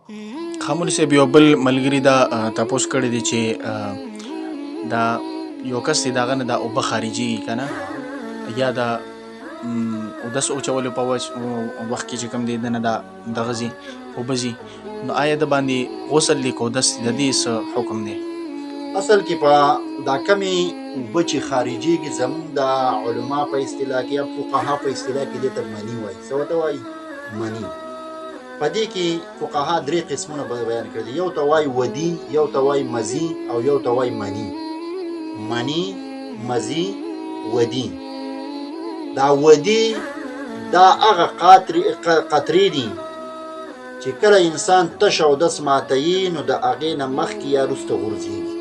خامولی صاحب یو بل ملګري دا تپوس کړی دی چې دا یو کس دی د هغه نه دا اوبه خارجېږي که نه یا دا اودس اچولو په وخت کې چې کوم دی د نه دا دغه ځي اوبه ځي نو آیا د باندې غسل دی که اودس دی د دې څه حکم دی؟ اصل کې په دا کمې اوبه چې خارجېږي زموږ د علما په اصطلاح کې یا فقها په اصطلاح کې دې ته مني وایي. څه ورته وایي؟ مني. په دې کې فقها درې قسمونه بیان کړي. یو ته وایي ودي، یو ته وایي مزي او یو ته وایي مني. مني، مزي، ودي. دا ودي دا هغه قطرې دي چې کله انسان تش اودس ماتوي نو د هغې نه مخکې یا وروسته غورځېږي.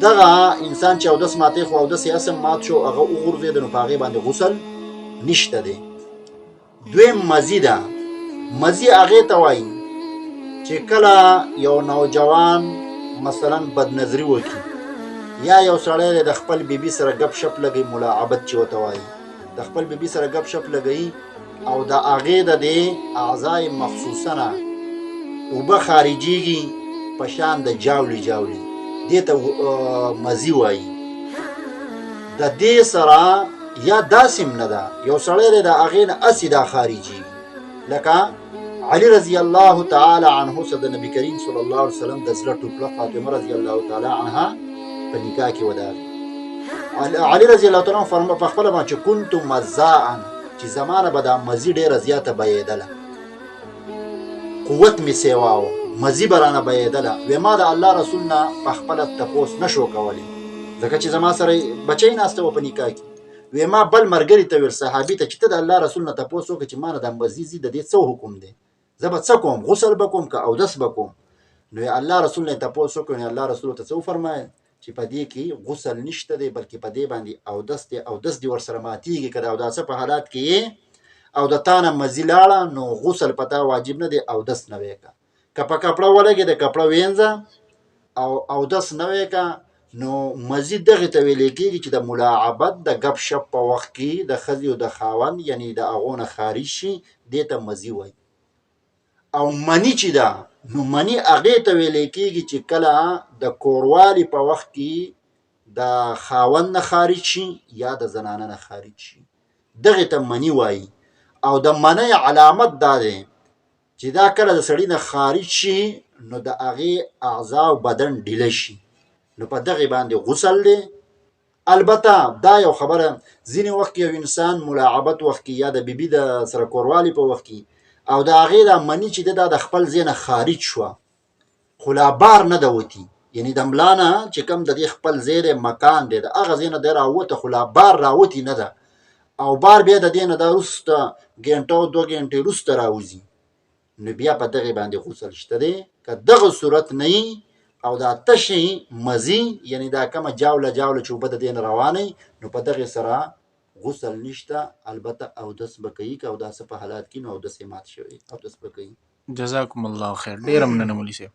دغه انسان چې اودس ماتوي خو اودس یې اصل مات شو هغه وغورځېده نو په هغې باندې غسل نشته دی. دویم مزي ده. مزي هغې ته وایي چې کله یو نوجوان مثلا بدنظري وکړي یا یو سړی د خپل بیبي سره ګپ شپ لګوي، ملاعبت چې ورته وایي، د خپل بیبي سره ګپ شپ لګوي او د هغې د دې اعضای مخصوصه نه اوبه خارجېږي په شان د جاولې جاولې، دې ته مزي وایي. د دې سره یا داسې هم نه ده، یو سړی دی د هغې نه هسې دا خارجېږي لکه علي رضی الله تعالی عنه سره د نبي کریم صلی الله علیه وسلم د زړه ټوکړه فاطمه رضی الله تعالی عنها په نکاح کې وداغي. علي رضی الله تعالی عنه فرمایي په خپله باندې چې كنت مزاعا، چې زمانه به دا مزي ډېره زیاته بهېدله، قوت مې سیوا و، مزي به رانه بهېدله. وی ما د الله رسول نه په خپله تپوس نه شو کولی ځکه چې زما سره بچی ناسته و په نکاح کې. وی ما بل ملګري ته ویل، صحابي ته، چې ته د الله رسول نه تپوس وکړه چې ما نه دا مزي ځي د دې څه حکم دی، زه به څه کوم، غسل به کوم که اودس به کوم؟ نو الله رسول نه تپوس وکړ نو الله رسول ته څه وفرمایل چې په دې کې غسل نشته دی بلکې په دې باندې اودس دی، اودس دې ورسره ماتېږي. که د اوداسه په حالات کې یې او د تا نه مزي لاړه نو غسل په تا واجب نه دی، اودس نه وی که. که په کپړه ولګې د کپړه وینځه او اودس نه وی که نو مزي دغې ته ویلی کېږي چې د ملاعبت د ګپ شپ په وخت کې د ښځې او د خاوند یعنې د هغو نه خارج شي، دې ته مزي وایي. او مني چې ده نو مني هغې ته ویلی کېږي چې کله د کوروالي په وخت کې د خاوند نه خارج شي یا د زنانه نه خارج شي، دغې ته مني وایي. او د منۍ علامت دا دی چې دا کله د سړي نه خارج شي نو د هغې اعضا او بدن ډیله شي، نو په دغې باندې غسل دی. البته دا یو خبره، ځینې وخت یو انسان ملاعبت وخت کې یا د بیبي د سره کوروالي په وخت کې او د هغې دا مني چې دا د خپل ځای نه خارج شوه خو لا بار نه ده وتي، یعنې د ملا نه چې کوم د دې خپل ځای دی مکان دی د هغه ځای نه دی راووته خو لا بار راوتي نه ده، او بار بیا د دې نه دا وروسته ګنټه او 2 ګنټې وروسته راوځي، نو بیا په دغې باندې غسل شته دی. که دغه صورت نه وي او دا تشې مزي یعنې دا کومه جاوله جاوله چې اوبه د دې نه روانوي نو په دغې سره غسل نشته. البته اودس به کوي که اوداسه په حالات کې نو اودس یې مات شوی، اودس به کوي. جزاکم الله خیر. ډېره مننه مولي صاحب.